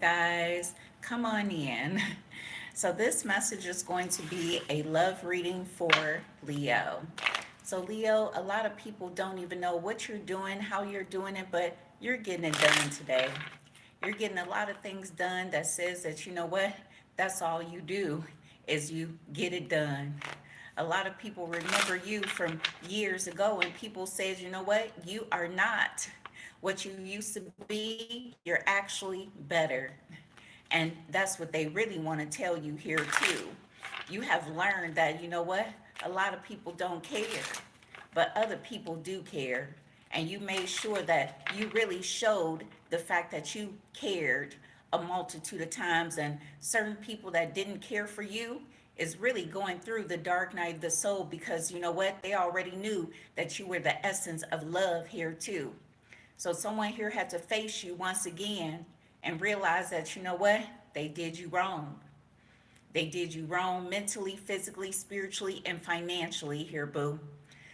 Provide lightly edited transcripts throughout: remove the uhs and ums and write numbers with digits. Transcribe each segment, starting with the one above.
guys. Come on in. So, this message is going to be a love reading for Leo. So, Leo, a lot of people don't even know what you're doing, how you're doing it, but you're getting it done today. You're getting a lot of things done that says that, you know what? That's all you do is you get it done. A lot of people remember you from years ago, and people says, you know what? You are not what you used to be. You're actually better. And that's what they really want to tell you here too. You have learned that, you know what? A lot of people don't care, but other people do care. And you made sure that you really showed the fact that you cared a multitude of times. And certain people that didn't care for you is really going through the dark night of the soul, because you know what? They already knew that you were the essence of love here too. So someone here had to face you once again and realize that, you know what? They did you wrong. They did you wrong mentally, physically, spiritually, and financially here, boo.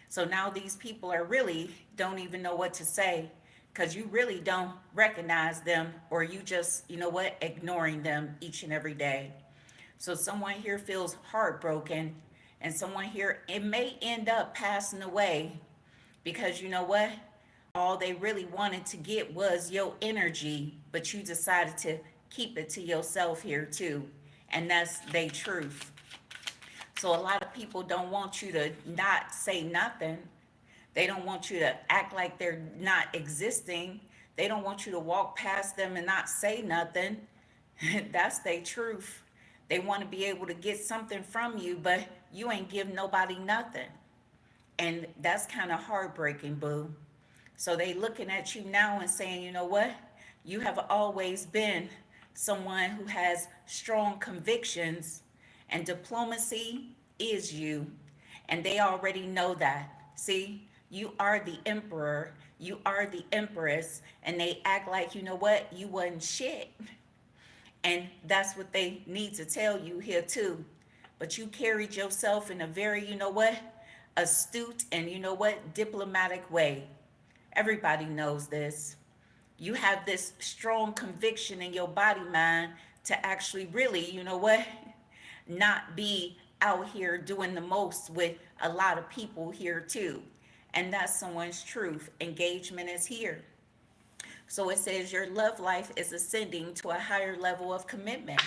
So now these people are really don't even know what to say, because you really don't recognize them, or you just, you know what, ignoring them each and every day. So someone here feels heartbroken, and someone here, it may end up passing away, because you know what? All they really wanted to get was your energy, but you decided to keep it to yourself here too. And that's their truth. So a lot of people don't want you to not say nothing. They don't want you to act like they're not existing. They don't want you to walk past them and not say nothing. That's their truth. They want to be able to get something from you, but you ain't give nobody nothing. And that's kind of heartbreaking, boo. So they looking at you now and saying, you know what? You have always been someone who has strong convictions, and diplomacy is you. And they already know that. See, you are the emperor, you are the empress, and they act like, you know what? You wasn't shit. And that's what they need to tell you here too. But you carried yourself in a very, you know what, astute and, you know what, diplomatic way. Everybody knows this. You have this strong conviction in your body mind to actually really, you know what, not be out here doing the most with a lot of people here too. And that's someone's truth. Engagement is here. So it says your love life is ascending to a higher level of commitment.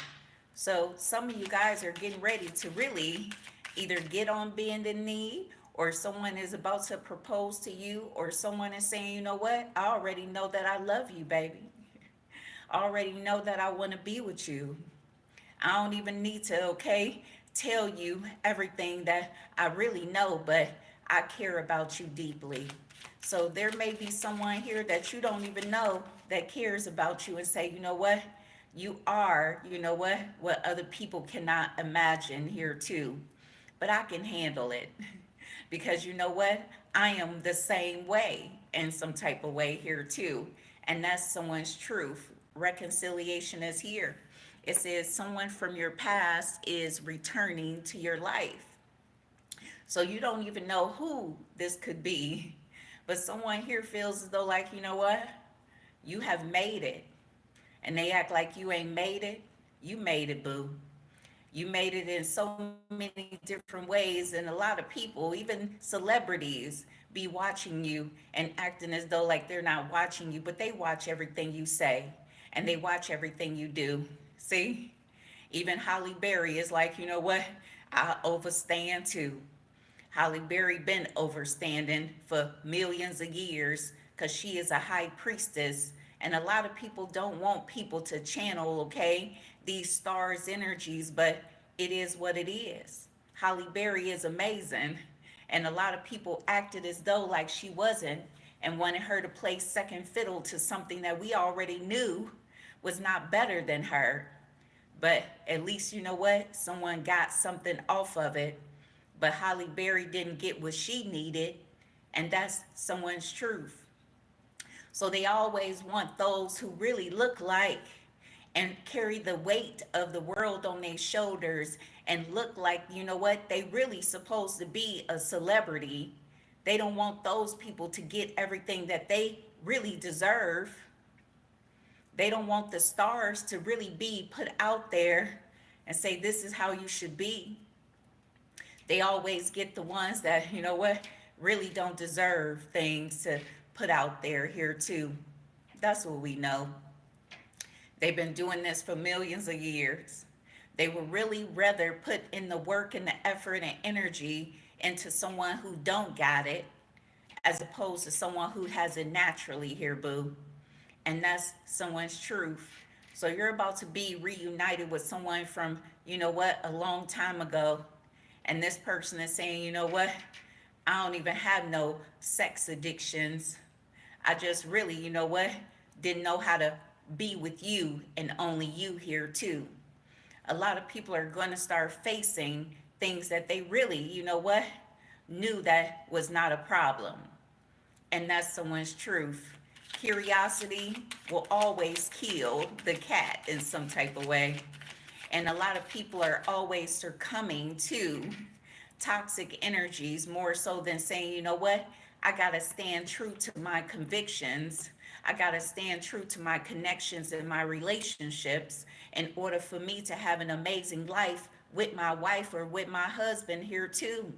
So some of you guys are getting ready to really either get on bended knee, or someone is about to propose to you, or someone is saying, you know what? I already know that I love you, baby. I already know that I want to be with you. I don't even need to, okay, tell you everything that I really know, but I care about you deeply. So there may be someone here that you don't even know that cares about you and say, you know what? You are, you know what other people cannot imagine here too. But I can handle it because you know what? I am the same way in some type of way here too. And that's someone's truth. Reconciliation is here. It says someone from your past is returning to your life. So you don't even know who this could be. But someone here feels as though, like, you know what? You have made it. And they act like you ain't made it. You made it, boo. You made it in so many different ways. And a lot of people, even celebrities, be watching you and acting as though like they're not watching you, but they watch everything you say and they watch everything you do. See? Even Holly Berry is like, you know what? I overstand too. Holly Berry been overstanding for millions of years because she is a high priestess. And a lot of people don't want people to channel, okay, these stars' energies, but it is what it is. Holly Berry is amazing. And a lot of people acted as though like she wasn't and wanted her to play second fiddle to something that we already knew was not better than her. But at least you know what? Someone got something off of it. But Holly Berry didn't get what she needed, and that's someone's truth. So they always want those who really look like and carry the weight of the world on their shoulders and look like, you know what, they really supposed to be a celebrity. They don't want those people to get everything that they really deserve. They don't want the stars to really be put out there and say, this is how you should be. They always get the ones that, you know what, really don't deserve things to put out there here too. That's what we know. They've been doing this for millions of years. They would really rather put in the work and the effort and energy into someone who don't got it as opposed to someone who has it naturally here, boo. And that's someone's truth. So you're about to be reunited with someone from, you know what, a long time ago. And this person is saying, you know what, I don't even have no sex addictions. I just really, you know what, didn't know how to be with you and only you here too. A lot of people are going to start facing things that they really, you know what, knew that was not a problem. And that's someone's truth. Curiosity will always kill the cat in some type of way. And a lot of people are always succumbing to toxic energies more so than saying, you know what, I got to stand true to my convictions. I got to stand true to my connections and my relationships in order for me to have an amazing life with my wife or with my husband here too.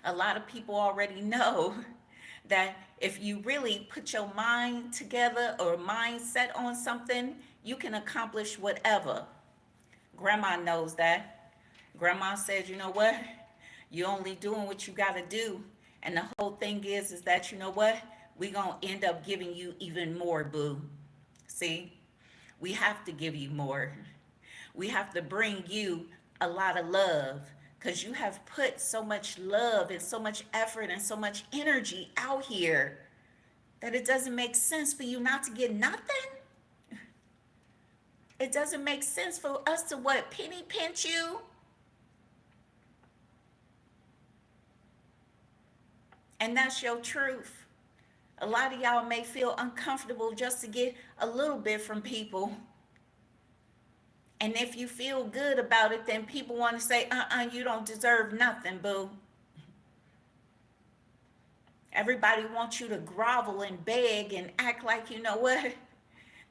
A lot of people already know that if you really put your mind together or mindset on something, you can accomplish whatever. Grandma knows that. Grandma says, you know what? You're only doing what you got to do. And the whole thing is that, you know what? We're going to end up giving you even more, boo. See? We have to give you more. We have to bring you a lot of love because you have put so much love and so much effort and so much energy out here that it doesn't make sense for you not to get nothing. It doesn't make sense for us to what, penny pinch you? And that's your truth. A lot of y'all may feel uncomfortable just to get a little bit from people. And if you feel good about it, then people want to say, you don't deserve nothing, boo. Everybody wants you to grovel and beg and act like, you know what,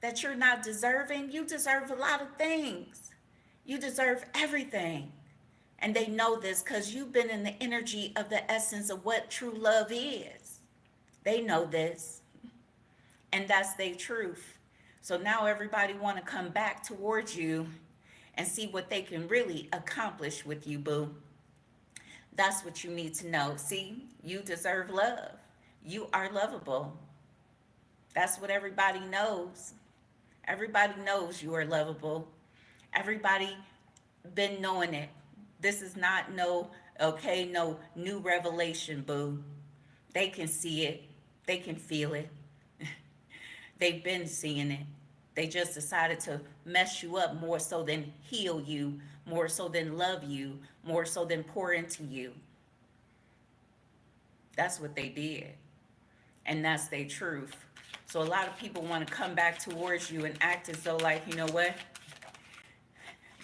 that you're not deserving. You deserve a lot of things. You deserve everything. And they know this because you've been in the energy of the essence of what true love is. They know this. And that's their truth. So now everybody want to come back towards you and see what they can really accomplish with you, boo. That's what you need to know. See, you deserve love. You are lovable. That's what everybody knows. Everybody knows you are lovable. Everybody been knowing it. This is not no new revelation, boo. They can see it. They can feel it. They've been seeing it. They just decided to mess you up more so than heal you, more so than love you, more so than pour into you. That's what they did. And that's their truth. So a lot of people want to come back towards you and act as though like, you know what?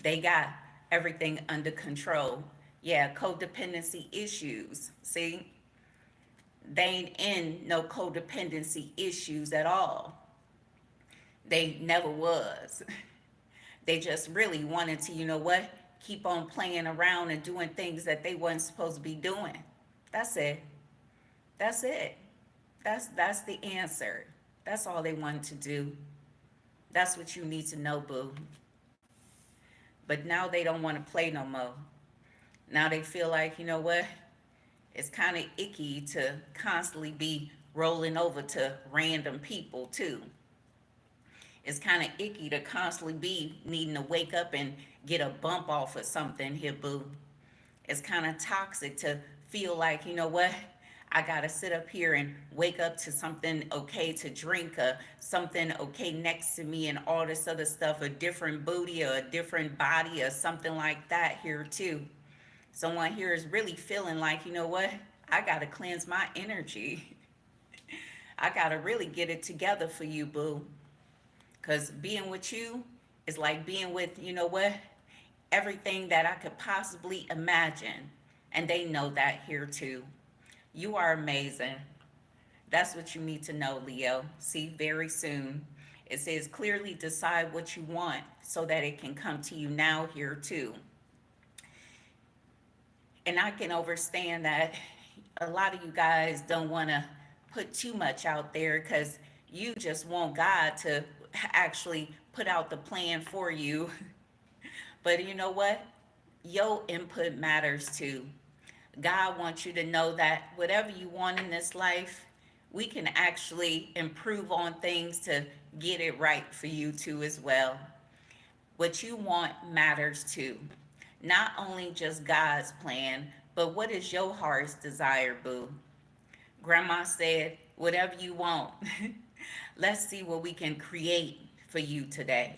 They got everything under control. Yeah, codependency issues. See? They ain't in no codependency issues at all. They never was. They just really wanted to, you know what, keep on playing around and doing things that they wasn't supposed to be doing. That's it. That's it. That's the answer. That's all they wanted to do. That's what you need to know, boo. But now they don't want to play no more. Now they feel like, you know what? It's kind of icky to constantly be rolling over to random people, too. It's kind of icky to constantly be needing to wake up and get a bump off of something here, boo. It's kind of toxic to feel like, you know what? I got to sit up here and wake up to something okay to drink, something okay next to me, and all this other stuff, a different booty or a different body or something like that here, too. Someone here is really feeling like, you know what? I got to cleanse my energy. I got to really get it together for you, boo. Because being with you is like being with, you know what? Everything that I could possibly imagine. And they know that here too. You are amazing. That's what you need to know, Leo. See, very soon. It says clearly decide what you want so that it can come to you now here too. And I can understand that a lot of you guys don't want to put too much out there because you just want God to actually put out the plan for you. But you know what? Your input matters too. God wants you to know that whatever you want in this life, we can actually improve on things to get it right for you too as well. What you want matters too. Not only just God's plan, but what is your heart's desire, boo? Grandma said, whatever you want. Let's see what we can create for you today.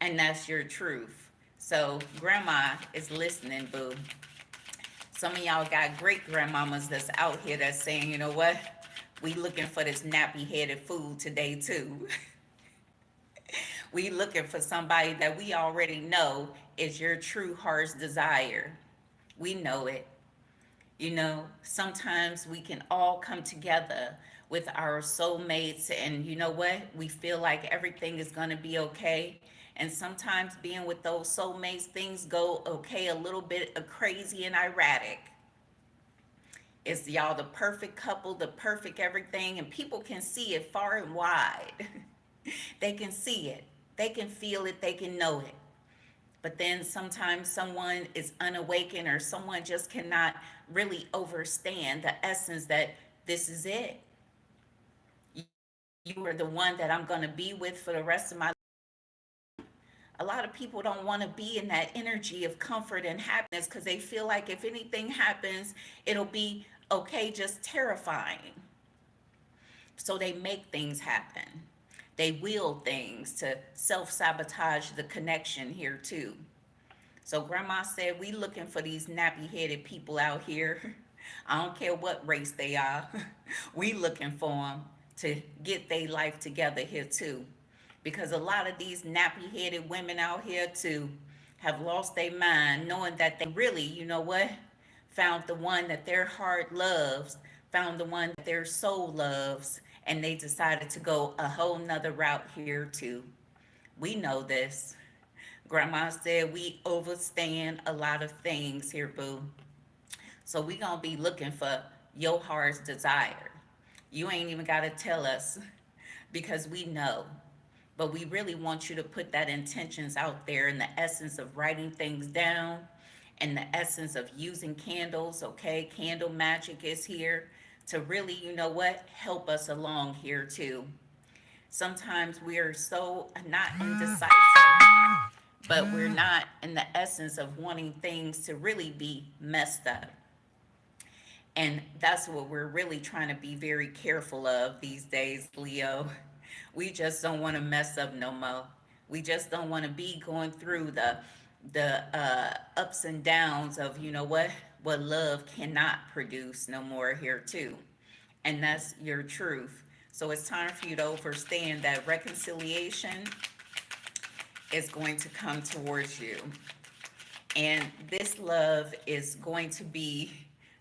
And that's your truth. So, Grandma is listening, boo. Some of y'all got great grandmamas that's out here that's saying, you know what? We looking for this nappy headed food today, too. We looking for somebody that we already know is your true heart's desire. We know it. You know, sometimes we can all come together with our soulmates, and you know what? We feel like everything is going to be okay. And sometimes being with those soulmates, things go okay, a little bit crazy and erratic. It's y'all the perfect couple, the perfect everything, and people can see it far and wide. They can see it, they can feel it, they can know it. But then sometimes someone is unawakened or someone just cannot really understand the essence that this is it. You are the one that I'm going to be with for the rest of my life. A lot of people don't want to be in that energy of comfort and happiness because they feel like if anything happens, it'll be okay, just terrifying. So they make things happen. They will things to self sabotage the connection here too. So Grandma said, we looking for these nappy headed people out here. I don't care what race they are. We looking for them to get their life together here too. Because a lot of these nappy headed women out here too have lost their mind knowing that they really, you know what, found the one that their heart loves, found the one that their soul loves, and they decided to go a whole nother route here too. We know this. Grandma said we overstand a lot of things here, boo. So we gonna be looking for your heart's desire. You ain't even gotta tell us because we know. But we really want you to put that intentions out there in the essence of writing things down and the essence of using candles, okay? Candle magic is here to really, you know what, help us along here too. Sometimes we are so not indecisive, but we're not in the essence of wanting things to really be messed up. And that's what we're really trying to be very careful of these days, Leo. We just don't want to mess up no more. We just don't want to be going through the ups and downs of, you know what love cannot produce no more here too. And that's your truth. So it's time for you to understand that reconciliation is going to come towards you. And this love is going to be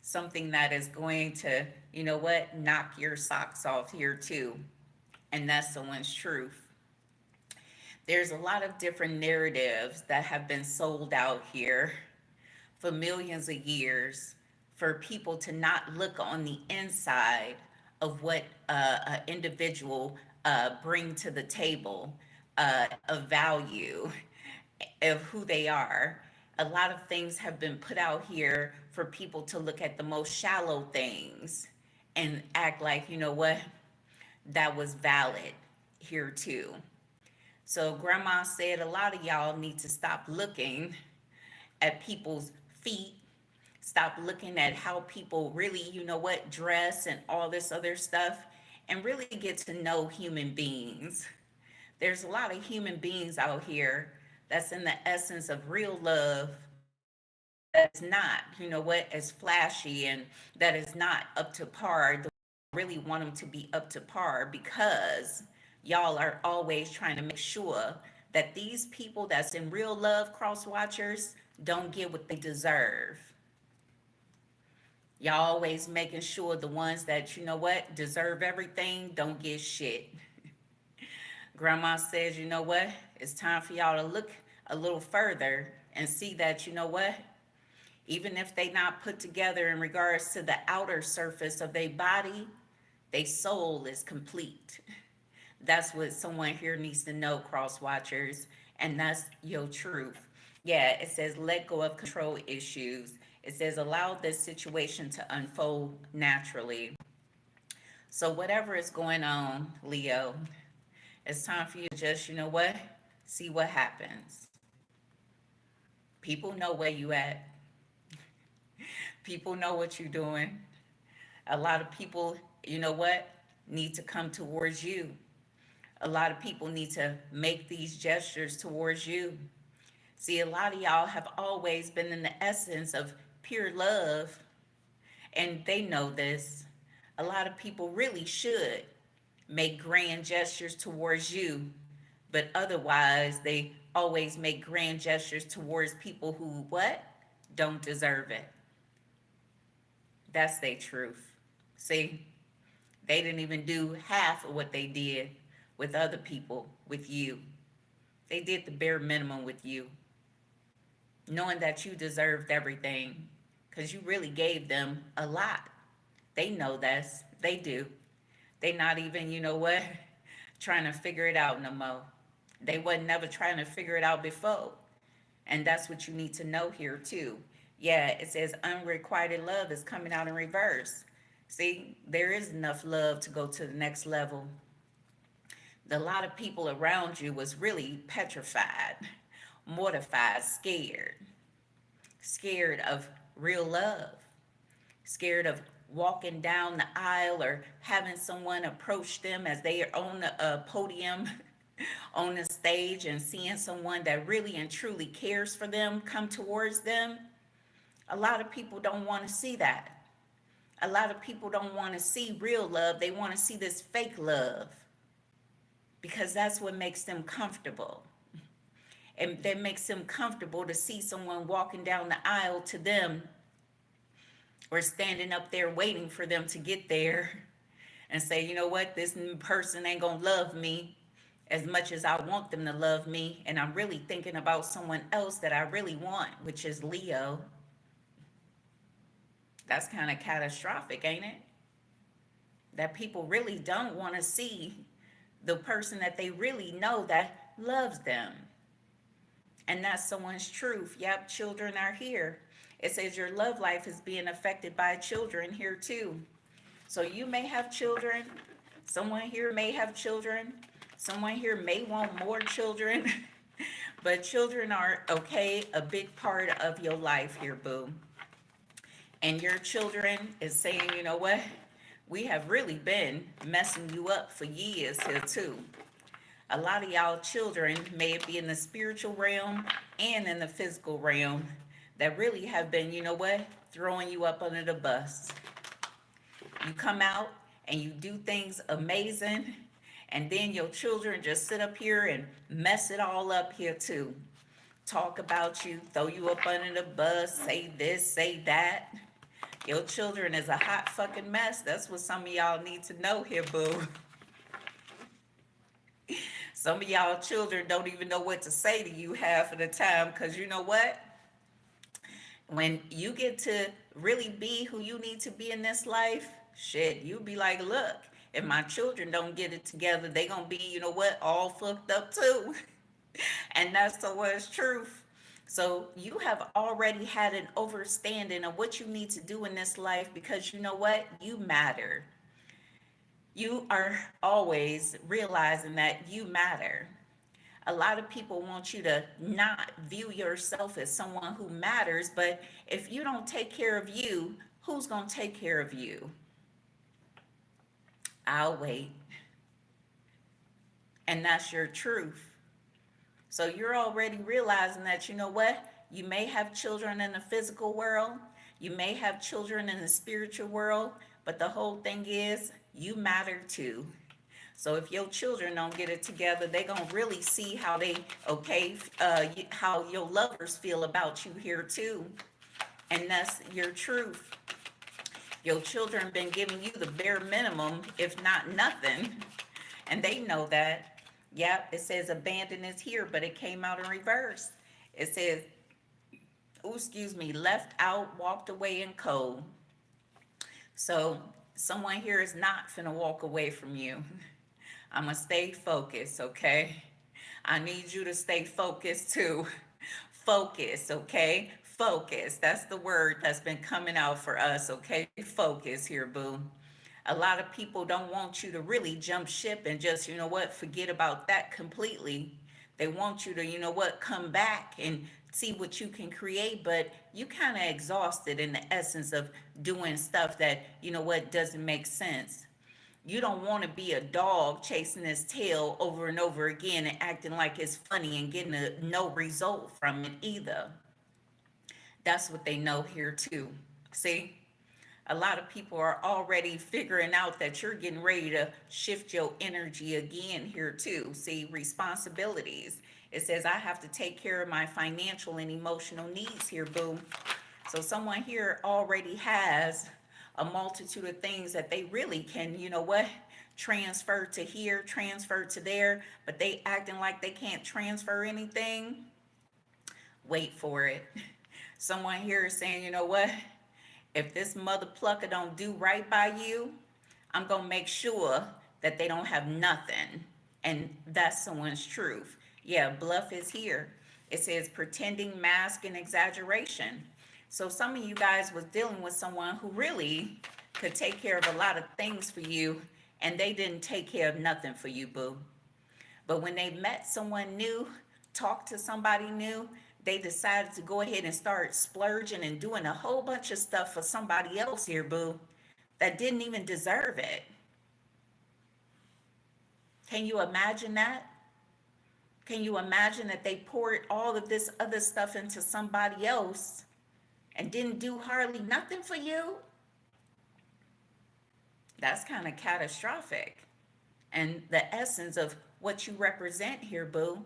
something that is going to, you know what, knock your socks off here too. And that's someone's truth. There's a lot of different narratives that have been sold out here for millions of years for people to not look on the inside of what an individual bring to the table of value of who they are. A lot of things have been put out here for people to look at the most shallow things and act like, you know what, that was valid here too. So Grandma said a lot of y'all need to stop looking at people's feet, stop looking at how people really, you know what, dress and all this other stuff, and really get to know human beings. There's a lot of human beings out here that's in the essence of real love that's not, you know what, as flashy and that is not up to par. Really want them to be up to par because y'all are always trying to make sure that these people that's in real love cross watchers don't get what they deserve. Y'all always making sure the ones that, you know what, deserve everything don't get shit. Grandma says, you know what? It's time for y'all to look a little further and see that, you know what? Even if they not put together in regards to the outer surface of their body, their soul is complete. That's what someone here needs to know, cross watchers, and that's your truth. Yeah, it says let go of control issues. It says allow this situation to unfold naturally. So whatever is going on, Leo, it's time for you to just, you know what? See what happens. People know where you at. People know what you're doing. A lot of people, you know what, need to come towards you. A lot of people need to make these gestures towards you. See, a lot of y'all have always been in the essence of pure love, and they know this. A lot of people really should make grand gestures towards you, but otherwise, they always make grand gestures towards people who, what? Don't deserve it. That's their truth. See, they didn't even do half of what they did with other people, with you. They did the bare minimum with you, knowing that you deserved everything because you really gave them a lot. They know this. They do. They not even, you know what, trying to figure it out no more. They wasn't never trying to figure it out before. And that's what you need to know here too. Yeah, it says unrequited love is coming out in reverse. See, there is enough love to go to the next level. A lot of people around you was really petrified, mortified, scared of real love, scared of walking down the aisle or having someone approach them as they are on the podium on the stage and seeing someone that really and truly cares for them come towards them. A lot of people don't want to see that. A lot of people don't want to see real love. They want to see this fake love because that's what makes them comfortable. And that makes them comfortable to see someone walking down the aisle to them or standing up there waiting for them to get there and say, you know what, this new person ain't gonna love me as much as I want them to love me. And I'm really thinking about someone else that I really want, which is Leo. That's kind of catastrophic, ain't it? That people really don't want to see the person that they really know that loves them. And that's someone's truth. Yep, children are here. It says your love life is being affected by children here too. So you may have children. Someone here may have children. Someone here may want more children. But children are, okay, a big part of your life here, boo. And your children is saying, you know what? We have really been messing you up for years here too. A lot of y'all children, may it be in the spiritual realm and in the physical realm, that really have been, you know what, throwing you up under the bus. You come out and you do things amazing, and then your children just sit up here and mess it all up here too. Talk about you, throw you up under the bus, say this, say that. Your children is a hot fucking mess. That's what some of y'all need to know here, boo. Some of y'all children don't even know what to say to you half of the time, because you know what? When you get to really be who you need to be in this life, shit, you be like, look, if my children don't get it together, they gonna be, you know what, all fucked up too. And that's the worst truth. So you have already had an understanding of what you need to do in this life, because you know what? You matter. You are always realizing that you matter. A lot of people want you to not view yourself as someone who matters, but if you don't take care of you, who's going to take care of you? I'll wait. And that's your truth. So you're already realizing that, you know what? You may have children in the physical world, you may have children in the spiritual world, but the whole thing is you matter too. So if your children don't get it together, they're going to really see how they, okay, how your lovers feel about you here too. And that's your truth. Your children been giving you the bare minimum, if not nothing. And they know that. Yep, it says abandon is here, but it came out in reverse. It says, oh, excuse me, left out, walked away in cold. So someone here is not finna walk away from you. I'm gonna stay focused, okay? I need you to stay focused too. Focus, okay? Focus. That's the word that's been coming out for us, okay? Focus here, boo. A lot of people don't want you to really jump ship and just, you know what, forget about that completely. They want you to, you know what, come back and see what you can create, but you kind of exhausted in the essence of doing stuff that, you know what, doesn't make sense. You don't want to be a dog chasing his tail over and over again and acting like it's funny and getting no result from it either. That's what they know here too. See? A lot of people are already figuring out that you're getting ready to shift your energy again here too. See, responsibilities. It says I have to take care of my financial and emotional needs here, boo. So someone here already has a multitude of things that they really can, you know what, transfer to here, transfer to there, but they acting like they can't transfer anything. Wait for it. Someone here is saying, you know what, if this mother plucker don't do right by you, I'm gonna make sure that they don't have nothing. And that's someone's truth. Yeah, bluff is here. It says pretending, mask, and exaggeration. So some of you guys was dealing with someone who really could take care of a lot of things for you, and they didn't take care of nothing for you, boo. But when they met someone new, talked to somebody new, they decided to go ahead and start splurging and doing a whole bunch of stuff for somebody else here, boo, that didn't even deserve it. Can you imagine that? Can you imagine that they poured all of this other stuff into somebody else and didn't do hardly nothing for you? That's kind of catastrophic. And the essence of what you represent here, boo.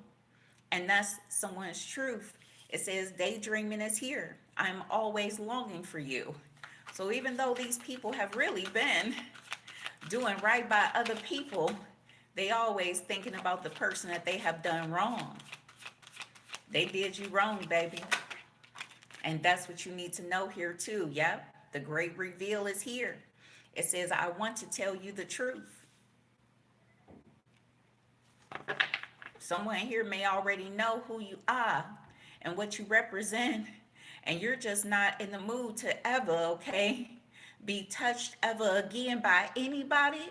And that's someone's truth. It says, daydreaming is here. I'm always longing for you. So even though these people have really been doing right by other people, they always thinking about the person that they have done wrong. They did you wrong, baby. And that's what you need to know here too. Yep. The great reveal is here. It says, I want to tell you the truth. Someone here may already know who you are and what you represent, and you're just not in the mood to ever, okay, be touched ever again by anybody.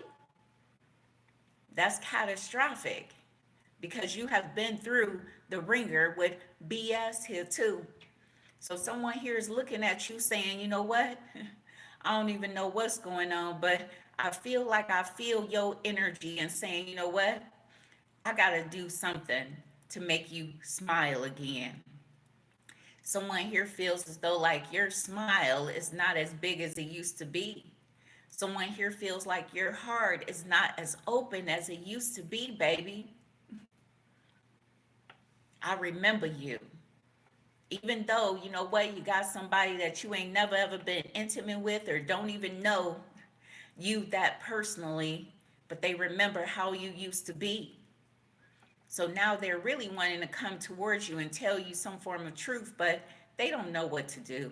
That's catastrophic because you have been through the ringer with BS here too. So someone here is looking at you saying, you know what? I don't even know what's going on, but I feel like I feel your energy and saying, you know what? I got to do something to make you smile again. Someone here feels as though like your smile is not as big as it used to be. Someone here feels like your heart is not as open as it used to be, baby. I remember you. Even though, you know what, you got somebody that you ain't never ever been intimate with or don't even know you that personally, but they remember how you used to be. So now they're really wanting to come towards you and tell you some form of truth, but they don't know what to do.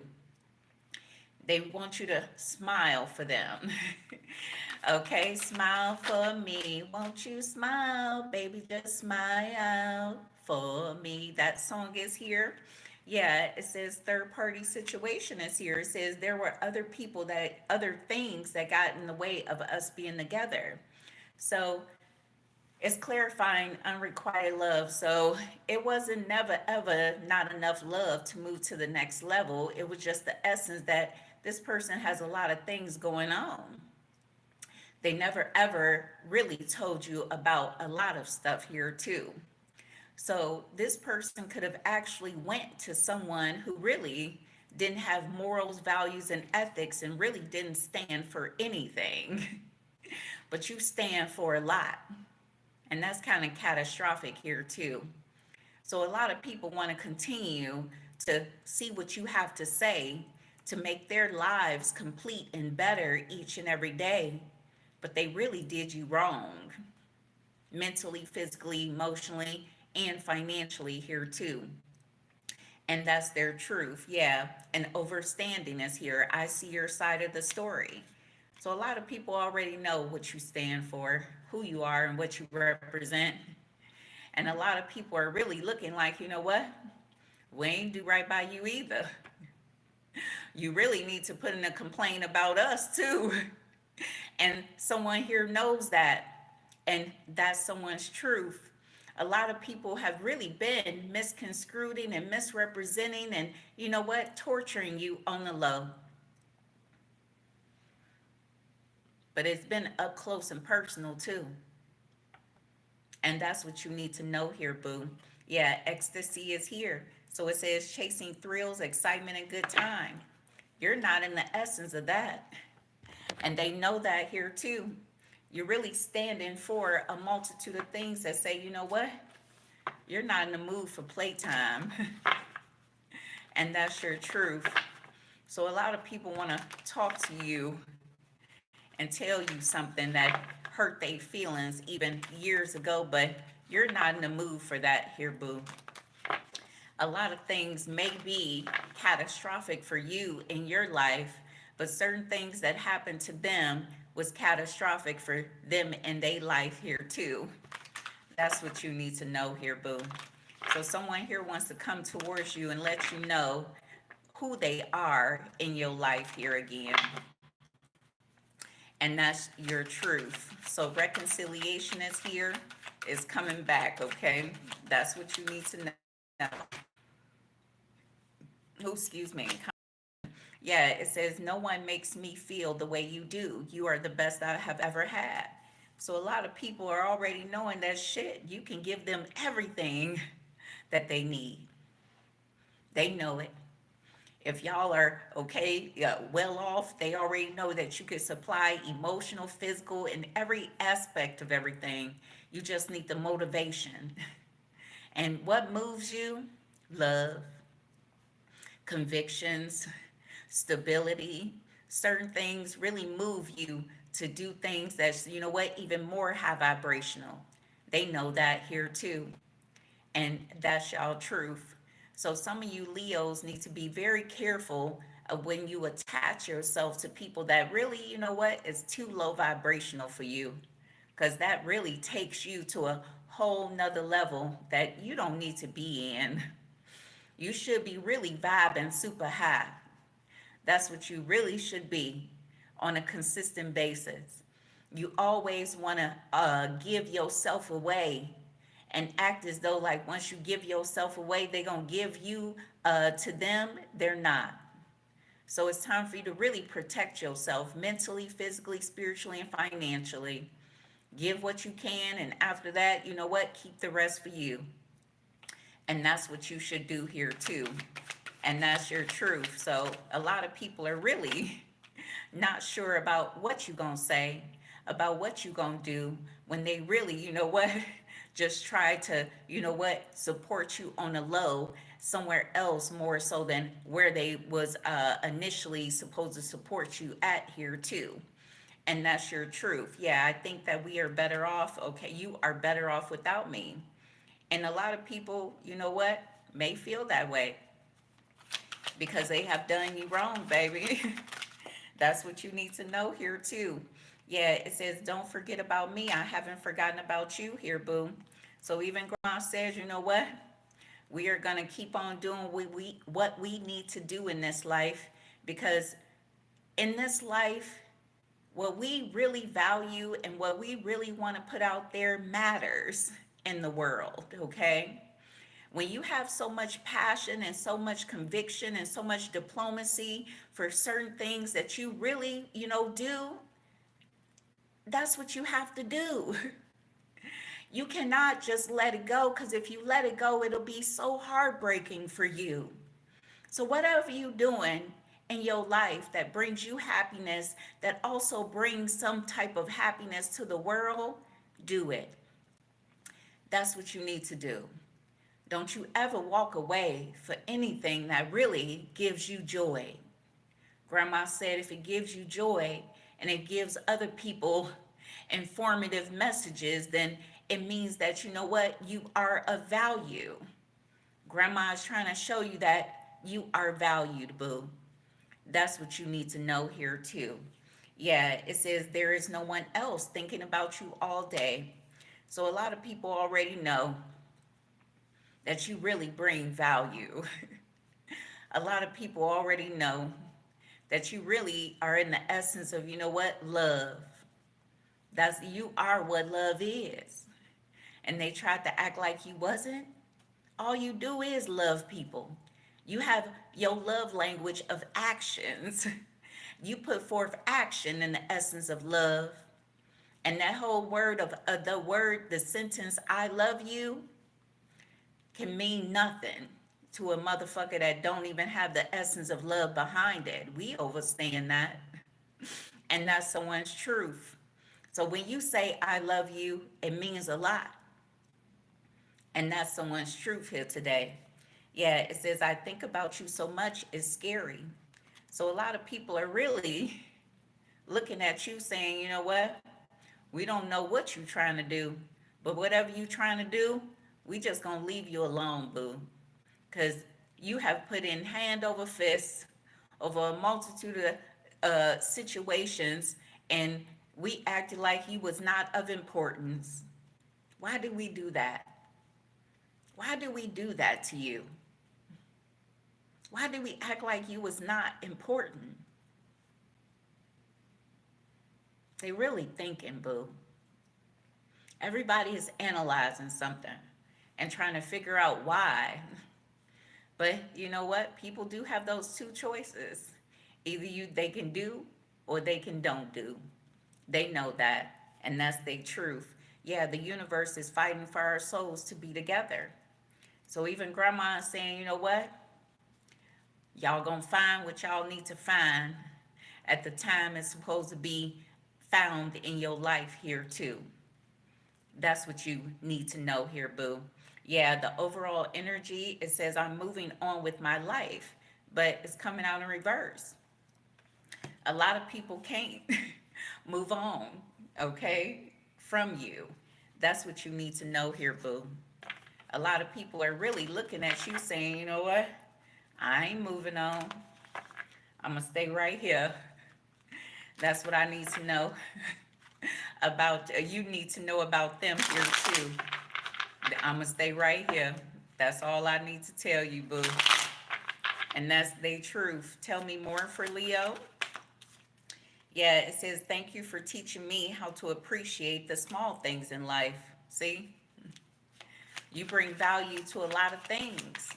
They want you to smile for them. Okay, smile for me. Won't you smile, baby? Just smile for me. That song is here. Yeah, it says third party situation is here. It says there were other people that, other things that got in the way of us being together. So it's clarifying unrequited love. So it wasn't never ever not enough love to move to the next level. It was just the essence that this person has a lot of things going on. They never ever really told you about a lot of stuff here too. So this person could have actually went to someone who really didn't have morals, values, and ethics and really didn't stand for anything. But you stand for a lot. And that's kind of catastrophic here too. So a lot of people want to continue to see what you have to say to make their lives complete and better each and every day, but they really did you wrong. mentally, physically, emotionally, and financially here too. And that's their truth. Yeah. And overstanding is here. I see your side of the story. So a lot of people already know what you stand for, who you are, and what you represent. And a lot of people are really looking like, you know what? We ain't do right by you either. You really need to put in a complaint about us too. And someone here knows that. And that's someone's truth. A lot of people have really been misconstruing and misrepresenting and, you know what, torturing you on the low. But it's been up close and personal too. And that's what you need to know here, boo. Yeah, ecstasy is here. So it says chasing thrills, excitement, and good time. You're not in the essence of that. And they know that here too. You're really standing for a multitude of things that say, you know what? You're not in the mood for playtime. And that's your truth. So a lot of people want to talk to you and tell you something that hurt their feelings even years ago, but you're not in the mood for that here, boo. A lot of things may be catastrophic for you in your life, but certain things that happened to them was catastrophic for them in their life here too. That's what you need to know here, boo. So someone here wants to come towards you and let you know who they are in your life here again. And that's your truth. So reconciliation is here, is coming back, okay? That's what you need to know. Oh, excuse me. Yeah, it says, no one makes me feel the way you do. You are the best I have ever had. So a lot of people are already knowing that shit. You can give them everything that they need. They know it. If y'all are okay, well off, they already know that you can supply emotional, physical, and every aspect of everything. You just need the motivation. And what moves you? Love, convictions, stability. Certain things really move you to do things that's, you know what, even more high vibrational. They know that here too. And that's y'all truth. So some of you Leos need to be very careful of when you attach yourself to people that really, you know what, is too low vibrational for you. Because that really takes you to a whole nother level that you don't need to be in. You should be really vibing super high. That's what you really should be on a consistent basis. You always want to give yourself away and act as though like once you give yourself away, they're going to give you to them. They're not. So it's time for you to really protect yourself mentally, physically, spiritually, and financially. Give what you can, and after that, you know what? Keep the rest for you. And that's what you should do here too. And that's your truth. So a lot of people are really not sure about what you're going to say, about what you're going to do when they really, you know what, just try to, you know what, support you on a low somewhere else more so than where they was initially supposed to support you at here too. And that's your truth. Yeah, I think that we are better off. Okay, you are better off without me. And a lot of people, you know what, may feel that way because they have done you wrong, baby. That's what you need to know here too. Yeah, it says, don't forget about me. I haven't forgotten about you here, boo. So even grandma says, you know what? We are going to keep on doing what we need to do in this life, because in this life, what we really value and what we really want to put out there matters in the world, okay? When you have so much passion and so much conviction and so much diplomacy for certain things that you really, you know, do, that's what you have to do. You cannot just let it go, because if you let it go, it'll be so heartbreaking for you. So whatever you're doing in your life that brings you happiness, that also brings some type of happiness to the world, do it. That's what you need to do. Don't you ever walk away for anything that really gives you joy. Grandma said if it gives you joy and it gives other people informative messages, then it means that, you know what, you are of value. Grandma is trying to show you that you are valued, boo. That's what you need to know here, too. Yeah, it says there is no one else thinking about you all day. So a lot of people already know that you really bring value. A lot of people already know that you really are in the essence of, you know what, love. That's you are what love is. And they tried to act like you wasn't. All you do is love people. You have your love language of actions. You put forth action in the essence of love. And that whole word of the sentence, I love you, can mean nothing to a motherfucker that don't even have the essence of love behind it. We overstand that. And that's someone's truth. So when you say, I love you, it means a lot. And that's someone's truth here today. Yeah, it says, I think about you so much, it's scary. So a lot of people are really looking at you saying, you know what? We don't know what you're trying to do, but whatever you're trying to do, we just gonna leave you alone, boo. Because you have put in hand over fist over a multitude of situations, and we acted like you was not of importance. Why do we do that? Why do we do that to you? Why do we act like you was not important? They really thinking, boo. Everybody is analyzing something and trying to figure out why. But you know what? People do have those two choices. Either they can do or they can don't do. They know that, and that's their truth. Yeah, the universe is fighting for our souls to be together. So even grandma is saying, you know what? Y'all gonna find what y'all need to find at the time it's supposed to be found in your life here too. That's what you need to know here, boo. Yeah, the overall energy, it says I'm moving on with my life, but it's coming out in reverse. A lot of people can't move on, okay, from you. That's what you need to know here, boo. A lot of people are really looking at you saying, you know what? I ain't moving on. I'm going to stay right here. That's what I need to know about. You need to know about them here too. I'm going to stay right here. That's all I need to tell you, boo. And that's the truth. Tell me more for Leo. Yeah, it says, thank you for teaching me how to appreciate the small things in life. See? You bring value to a lot of things.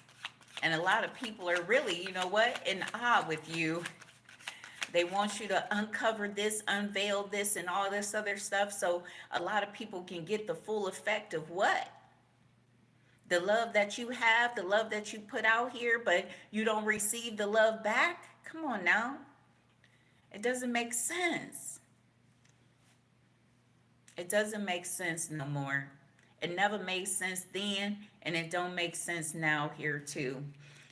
And a lot of people are really, you know what, in awe with you. They want you to uncover this, unveil this, and all this other stuff. So a lot of people can get the full effect of what? The love that you have, the love that you put out here, but you don't receive the love back? Come on now. It doesn't make sense. It doesn't make sense no more. It never made sense then, and it don't make sense now here too.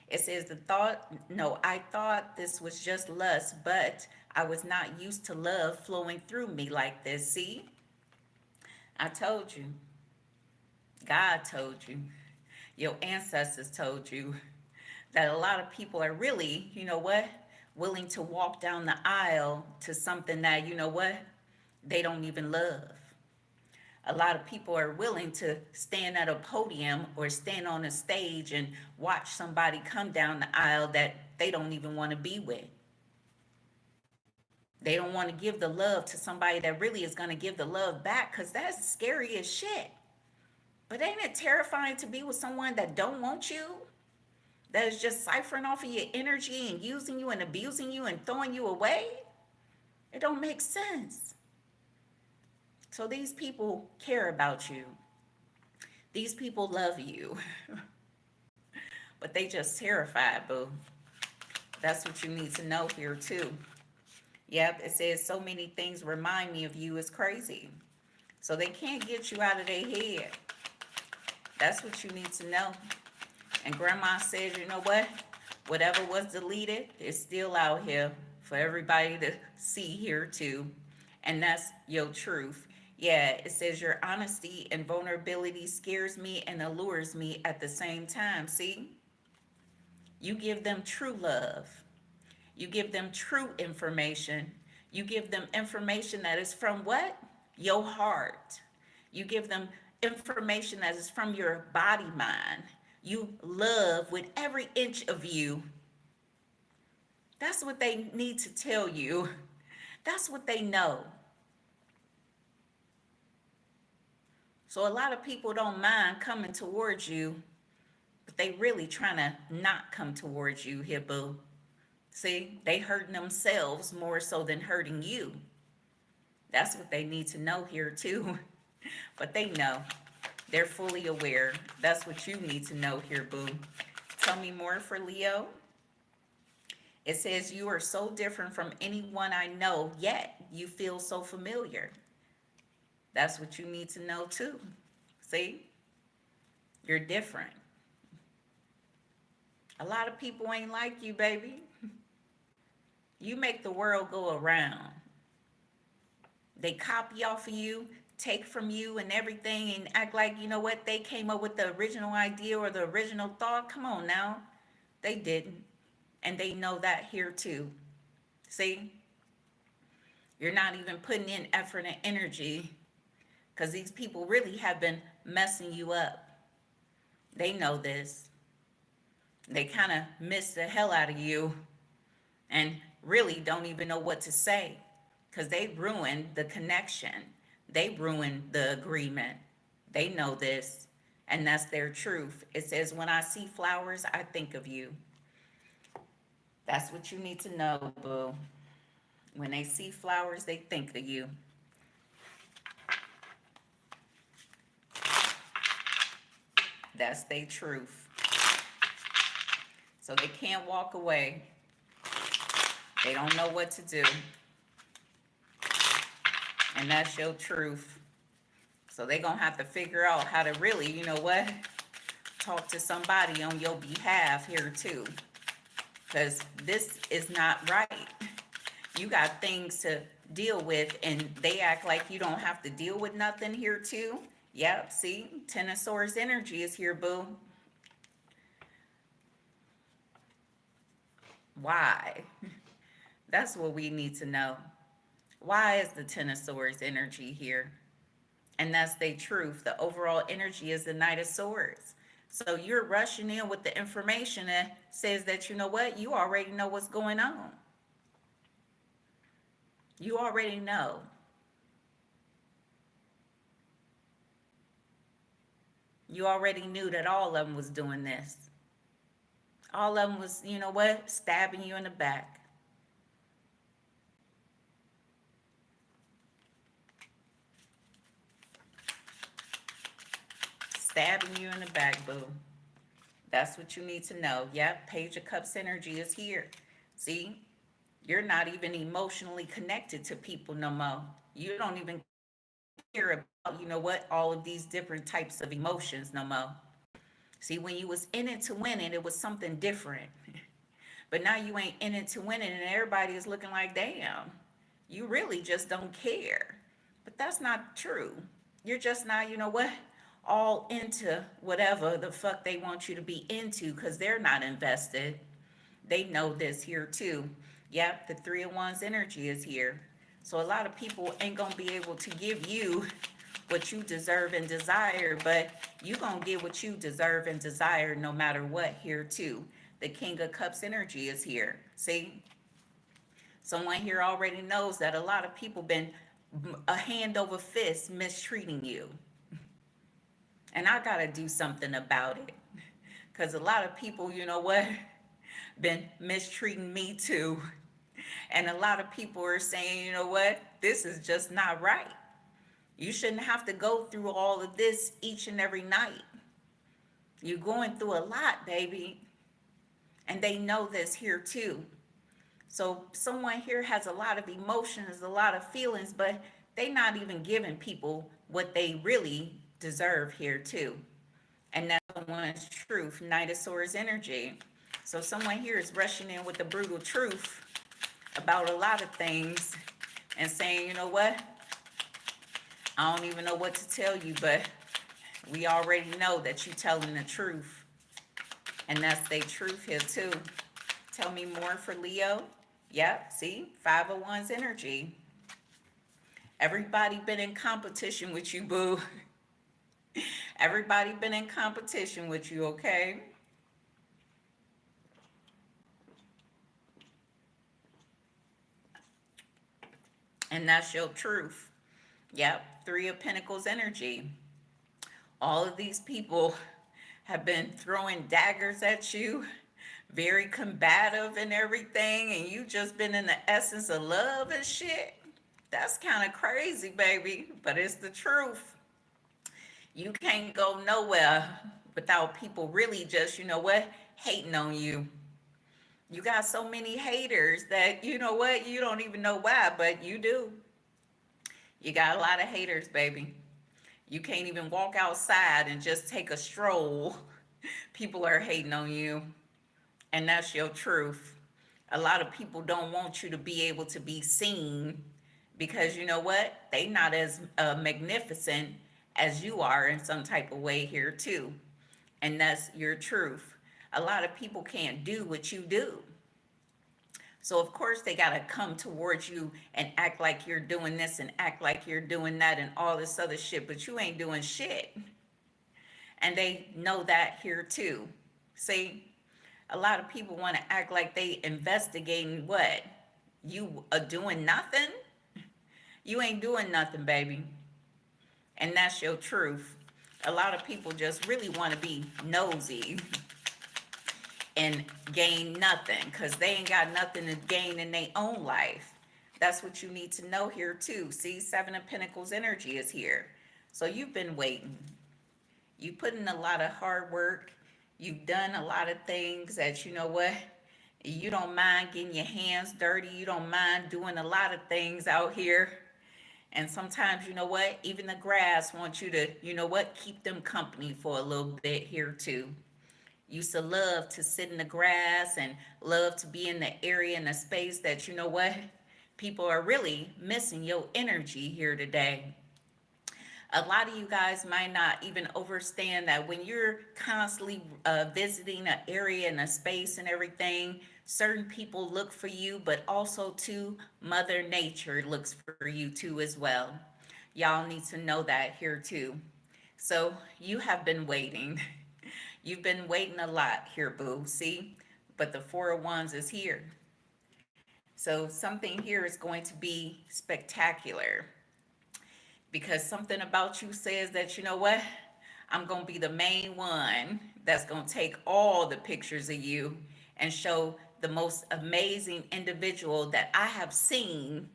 It says I thought this was just lust, but I was not used to love flowing through me like this. See? I told you. God told you. Your ancestors told you that a lot of people are really, you know what, willing to walk down the aisle to something that, you know what, they don't even love. A lot of people are willing to stand at a podium or stand on a stage and watch somebody come down the aisle that they don't even want to be with. They don't want to give the love to somebody that really is going to give the love back, because that's scary as shit. But ain't it terrifying to be with someone that don't want you? That is just siphoning off of your energy and using you and abusing you and throwing you away? It don't make sense. So these people care about you. These people love you. But they just terrified, boo. That's what you need to know here too. Yep, it says so many things remind me of you is crazy. So they can't get you out of their head. That's what you need to know. And grandma says, you know what? Whatever was deleted is still out here for everybody to see here too. And that's your truth. Yeah, it says your honesty and vulnerability scares me and allures me at the same time. See, you give them true love, you give them true information, you give them information that is from what? Your heart. You give them information that is from your body mind. You love with every inch of you. That's what they need to tell you. That's what they know. So a lot of people don't mind coming towards you, but they really trying to not come towards you here, boo. See, they hurting themselves more so than hurting you. That's what they need to know here too. But they know. They're fully aware. That's what you need to know here, boo. Tell me more for Leo. It says you are so different from anyone I know, yet you feel so familiar. That's what you need to know too. See? You're different. A lot of people ain't like you, baby. You make the world go around. They copy off of you, take from you and everything, and act like, you know what, they came up with the original idea or the original thought. Come on now. They didn't. And they know that here too. See? You're not even putting in effort and energy because these people really have been messing you up. They know this. They kind of miss the hell out of you and really don't even know what to say because they ruined the connection. They ruined the agreement. They know this, and that's their truth. It says, when I see flowers, I think of you. That's what you need to know, boo. When they see flowers, they think of you. That's their truth. So they can't walk away. They don't know what to do. And that's your truth. So they're going to have to figure out how to really, you know what, talk to somebody on your behalf here too. Because this is not right. You got things to deal with, and they act like you don't have to deal with nothing here too. Yep, see, Ten of Swords energy is here, boo. Why? That's what we need to know. Why is the Ten of Swords energy here? And that's the truth. The overall energy is the Knight of Swords. So you're rushing in with the information that says that, you know what, you already know what's going on. You already know. You already knew that all of them was doing this. All of them was, you know what, stabbing you in the back. Stabbing you in the back, boo. That's what you need to know. Yep, Page of Cups energy is here. See, you're not even emotionally connected to people no more. You don't even care about, you know what, all of these different types of emotions no more. See, when you was in it to win it, it was something different. But now you ain't in it to win it, and everybody is looking like, damn, you really just don't care. But that's not true. You're just not, you know what, all into whatever the fuck they want you to be into because they're not invested. They know this here too. Yep, the Three of Wands energy is here. So a lot of people ain't gonna be able to give you what you deserve and desire, but you gonna get what you deserve and desire no matter what here too. The King of Cups energy is here. See? Someone here already knows that a lot of people been a hand over fist mistreating you. And I gotta do something about it. Because a lot of people, you know what, been mistreating me too. And a lot of people are saying, you know what, this is just not right. You shouldn't have to go through all of this each and every night. You're going through a lot, baby. And they know this here too. So someone here has a lot of emotions, a lot of feelings, but they not even giving people what they really deserve here too. And that's someone's truth, Knight of Swords energy. So someone here is rushing in with the brutal truth about a lot of things and saying, you know what? I don't even know what to tell you, but we already know that you telling the truth. And that's the truth here too. Tell me more for Leo. Yep, see? 501's energy. Everybody been in competition with you, boo. Everybody been in competition with you, okay? And that's your truth. Yep, Three of Pentacles energy. All of these people have been throwing daggers at you, very combative and everything, and you just been in the essence of love and shit. That's kind of crazy, baby, but it's the truth. You can't go nowhere without people really just, you know what, hating on you. You got so many haters that, you know what, you don't even know why, but you do. You got a lot of haters, baby. You can't even walk outside and just take a stroll. People are hating on you, and that's your truth. A lot of people don't want you to be able to be seen because you know what? They not as magnificent as you are in some type of way here too. And that's your truth. A lot of people can't do what you do. So of course they got to come towards you and act like you're doing this and act like you're doing that and all this other shit, but you ain't doing shit. And they know that here too. See, a lot of people want to act like they investigating what? You are doing nothing? You ain't doing nothing, baby. And that's your truth. A lot of people just really want to be nosy and gain nothing because they ain't got nothing to gain in their own life. That's what you need to know here too. See, Seven of Pentacles energy is here. So you've been waiting. You put in a lot of hard work. You've done a lot of things that you know what? You don't mind getting your hands dirty. You don't mind doing a lot of things out here. And sometimes, you know what? Even the grass wants you to, you know what? Keep them company for a little bit here too. Used to love to sit in the grass and love to be in the area and the space that, you know what? People are really missing your energy here today. A lot of you guys might not even understand that when you're constantly visiting an area and a space and everything, certain people look for you, but also too, Mother Nature looks for you too as well. Y'all need to know that here too. So you have been waiting. You've been waiting a lot here, boo. See? But the Four of Wands is here. So something here is going to be spectacular because something about you says that, you know what? I'm going to be the main one that's going to take all the pictures of you and show the most amazing individual that I have seen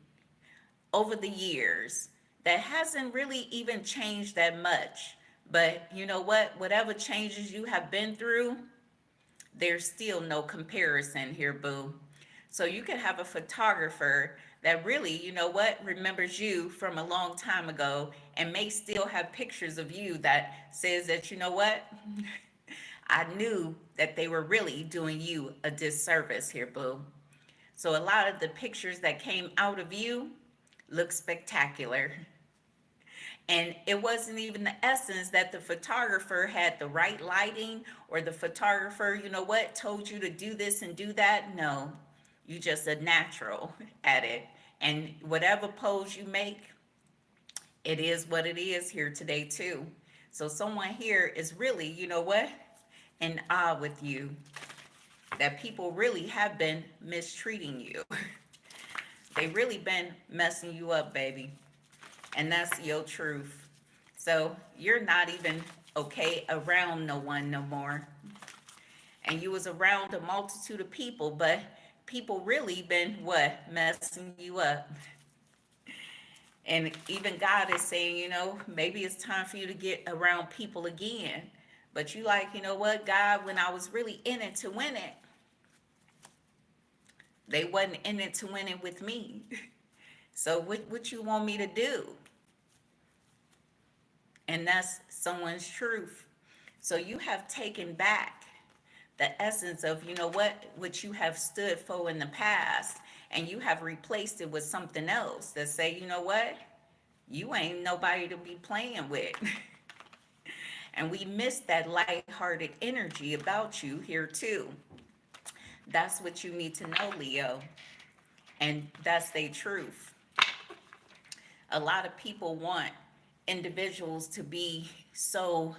over the years that hasn't really even changed that much. But you know what? Whatever changes you have been through, there's still no comparison here, boo. So you can have a photographer that really, you know what, remembers you from a long time ago and may still have pictures of you that says that, you know what, I knew that they were really doing you a disservice here, boo. So a lot of the pictures that came out of you look spectacular. And it wasn't even the essence that the photographer had the right lighting or the photographer, you know what, told you to do this and do that. No, you just a natural at it. And whatever pose you make, it is what it is here today too. So someone here is really, you know what, in awe with you. That people really have been mistreating you. They really been messing you up, baby. And that's your truth. So you're not even okay around no one no more. And you was around a multitude of people, but people really been what? Messing you up. And even God is saying, you know, maybe it's time for you to get around people again. But you like, you know what, God, when I was really in it to win it, they wasn't in it to win it with me. So what you want me to do? And that's someone's truth. So you have taken back the essence of, you know what you have stood for in the past, and you have replaced it with something else that say, you know what, You ain't nobody to be playing with. And we miss that lighthearted energy about you here too. That's what you need to know, Leo. And that's the truth. A lot of people want individuals to be so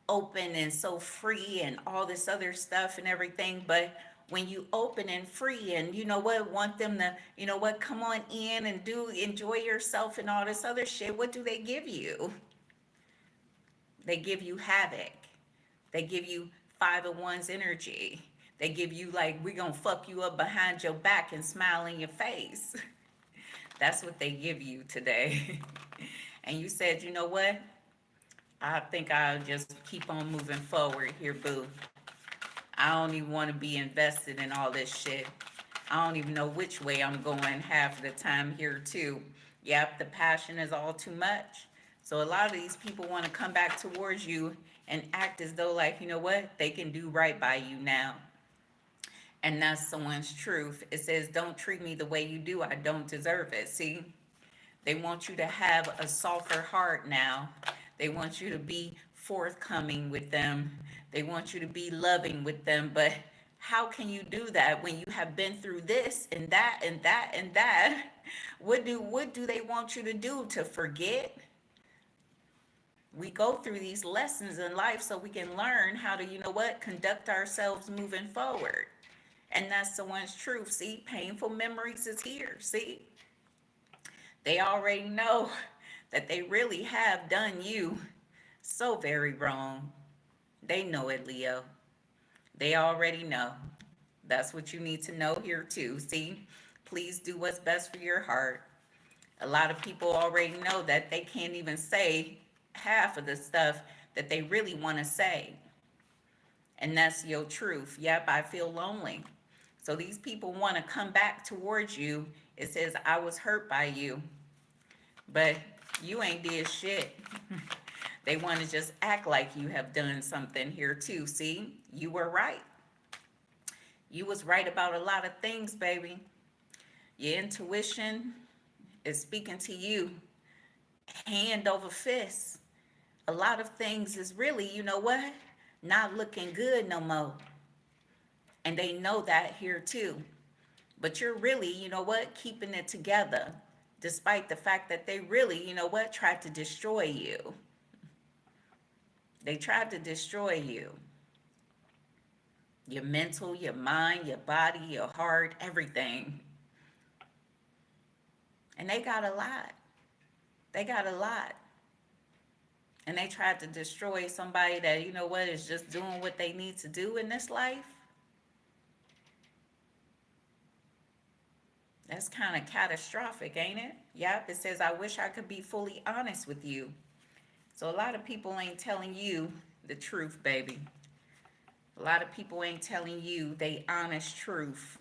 open and so free and all this other stuff and everything, but when you open and free and you know what, want them to, you know what, come on in and do enjoy yourself and all this other shit, what do they give you? They give you havoc. They give you five of one's energy. They give you like, we gonna fuck you up behind your back and smile in your face. That's what they give you today. And you said, you know what? I think I'll just keep on moving forward here, boo. I don't even want to be invested in all this shit. I don't even know which way I'm going half of the time here, too. Yep, the passion is all too much. So a lot of these people want to come back towards you and act as though, like, you know what? They can do right by you now. And that's someone's truth. It says, don't treat me the way you do. I don't deserve it. See? They want you to have a softer heart now. They want you to be forthcoming with them. They want you to be loving with them. But how can you do that when you have been through this and that and that and that? What do they want you to do? To forget? We go through these lessons in life so we can learn how to, you know what, conduct ourselves moving forward. And that's the one's truth. See, painful memories is here. See, they already know that they really have done you so very wrong. They know it, Leo. They already know. That's what you need to know here, too. See, please do what's best for your heart. A lot of people already know that they can't even say half of the stuff that they really want to say. And that's your truth. Yep, I feel lonely. So these people want to come back towards you. It says, I was hurt by you, but you ain't did shit. They want to just act like you have done something here too. See, you were right. You was right about a lot of things, baby. Your intuition is speaking to you hand over fist. A lot of things is really, you know what, not looking good no more. And they know that here too. But you're really, you know what, keeping it together, despite the fact that they really, you know what, tried to destroy you. They tried to destroy you. Your mental, your mind, your body, your heart, everything. And they got a lot. They got a lot. And they tried to destroy somebody that, you know what, is just doing what they need to do in this life. That's kind of catastrophic, ain't it? Yep, it says, I wish I could be fully honest with you. So a lot of people ain't telling you the truth, baby. A lot of people ain't telling you they honest truth.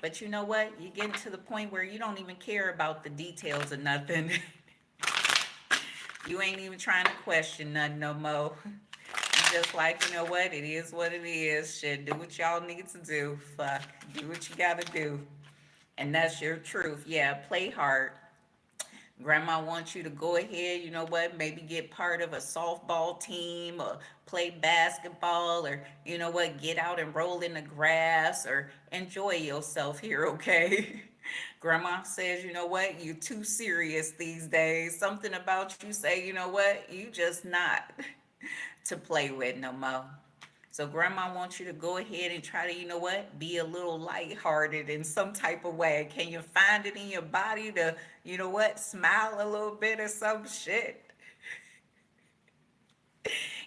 But you know what? You're getting to the point where you don't even care about the details of nothing. You ain't even trying to question nothing no more. You just like, you know what? It is what it is. Shit, do what y'all need to do. Fuck, do what you gotta do. And that's your truth. Yeah, play hard. Grandma wants you to go ahead, you know what, maybe get part of a softball team or play basketball or, you know what, get out and roll in the grass or enjoy yourself here, okay? Grandma says, you know what, you're too serious these days. Something about you say, you know what, you just not to play with no more. So grandma wants you to go ahead and try to, you know what, be a little lighthearted in some type of way. Can you find it in your body to, you know what, smile a little bit or some shit?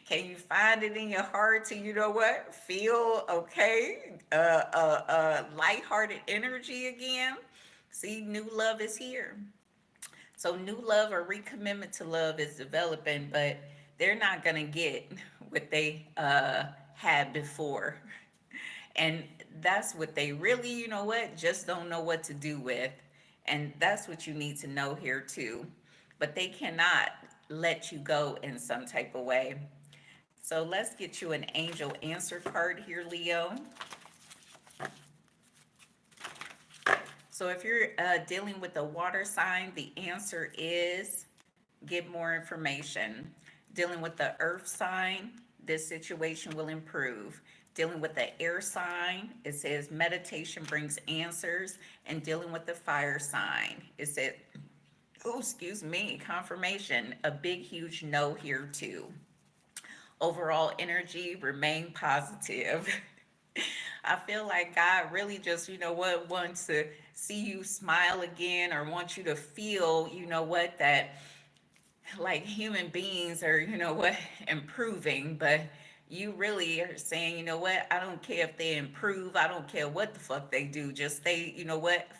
Can you find it in your heart to, you know what, feel okay? Lighthearted energy again. See, new love is here. So new love or recommitment to love is developing, but they're not gonna get what they had before. And that's what they really, you know what, just don't know what to do with. And that's what you need to know here too. But they cannot let you go in some type of way. So let's get you an angel answer card here, Leo. So if you're dealing with a water sign, the answer is get more information. Dealing with the earth sign, this situation will improve. Dealing with the air sign, it says meditation brings answers. And dealing with the fire sign, it said, oh, excuse me, confirmation, a big, huge no here too. Overall energy, remain positive. I feel like God really just, wants to see you smile again or wants you to feel, that like human beings are, improving, but you really are saying, I don't care if they improve. I don't care what the fuck they do. Just stay,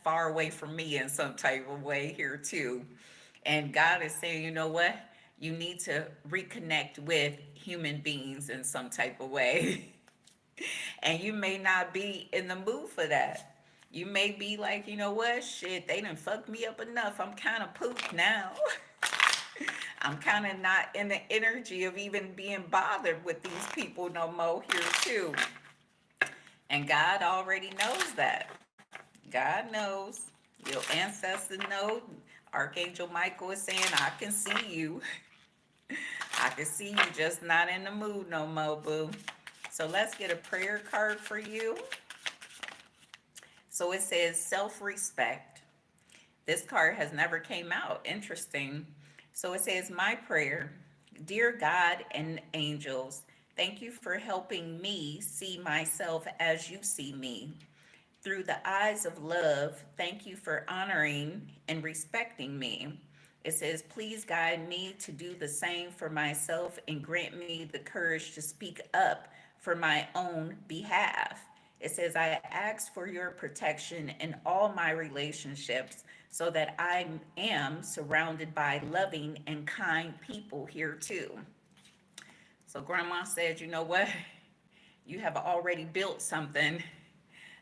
far away from me in some type of way here too. And God is saying, you need to reconnect with human beings in some type of way. And you may not be in the mood for that. You may be like, shit, they done fucked me up enough. I'm kind of pooped now. I'm kind of not in the energy of even being bothered with these people no more here too. And God already knows that. God knows. Your ancestors know. Archangel Michael is saying, I can see you. I can see you just not in the mood no more, boo. So let's get a prayer card for you. So it says self-respect. This card has never came out. Interesting. So it says, my prayer, dear God and angels, thank you for helping me see myself as you see me. Through the eyes of love, thank you for honoring and respecting me. It says, please guide me to do the same for myself and grant me the courage to speak up for my own behalf. It says, I ask for your protection in all my relationships so that I am surrounded by loving and kind people here too. So, Grandma said, You have already built something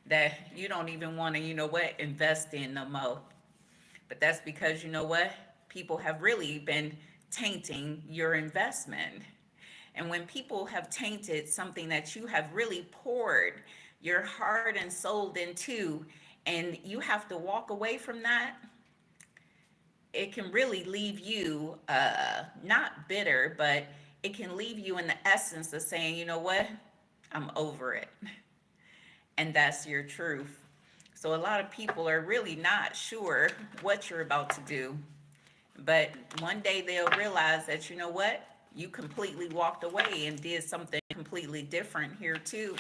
that you don't even want to, invest in no more. But that's because, people have really been tainting your investment. And when people have tainted something that you have really poured your heart and soul into, and you have to walk away from that, it can really leave you not bitter, but it can leave you in the essence of saying, I'm over it. And that's your truth. So a lot of people are really not sure what you're about to do. But one day they'll realize that, you completely walked away and did something completely different here too.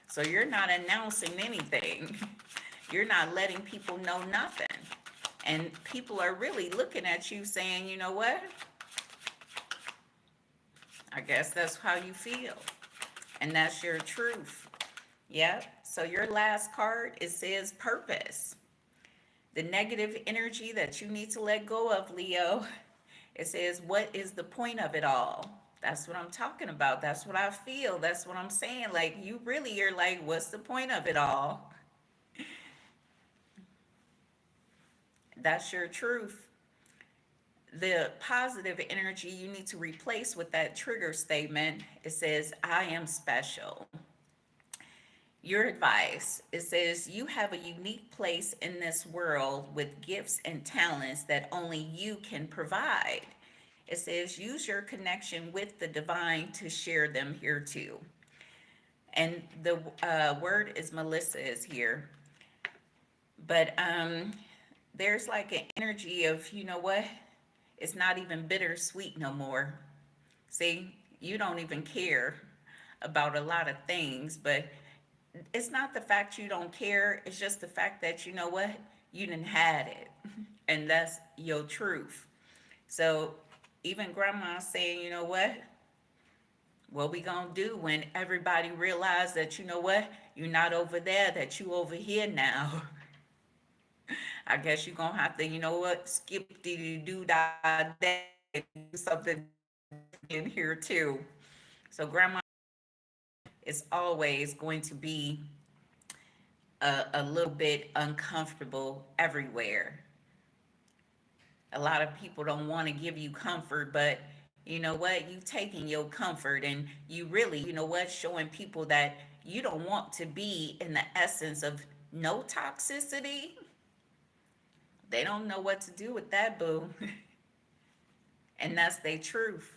So you're not announcing anything. You're not letting people know nothing. And people are really looking at you saying, I guess that's how you feel. And that's your truth. Yep. So your last card, it says purpose. The negative energy that you need to let go of, Leo. It says, what is the point of it all? That's what I'm talking about. That's what I feel. That's what I'm saying. Like, you really are like, what's the point of it all? That's your truth. The positive energy you need to replace with that trigger statement, it says, I am special. Your advice, it says, you have a unique place in this world with gifts and talents that only you can provide. It says, use your connection with the divine to share them here too. And the word is Melissa is here. But there's like an energy of, it's not even bittersweet no more. See, you don't even care about a lot of things, but it's not the fact you don't care, it's just the fact that, you didn't had it. And that's your truth. So even grandma saying, what we gonna do when everybody realize that, you're not over there, that you over here now. I guess you're gonna have to, skip the do that day, do something in here too. So grandma is always going to be a little bit uncomfortable everywhere. A lot of people don't want to give you comfort, but you know what? You taking your comfort and you really, showing people that you don't want to be in the essence of no toxicity. They don't know what to do with that, boo. And that's their truth.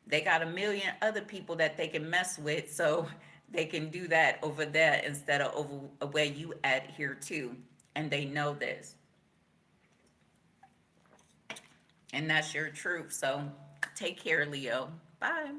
They got a million other people that they can mess with, so they can do that over there instead of over where you at here too. And they know this. And that's your truth. So take care, Leo. Bye.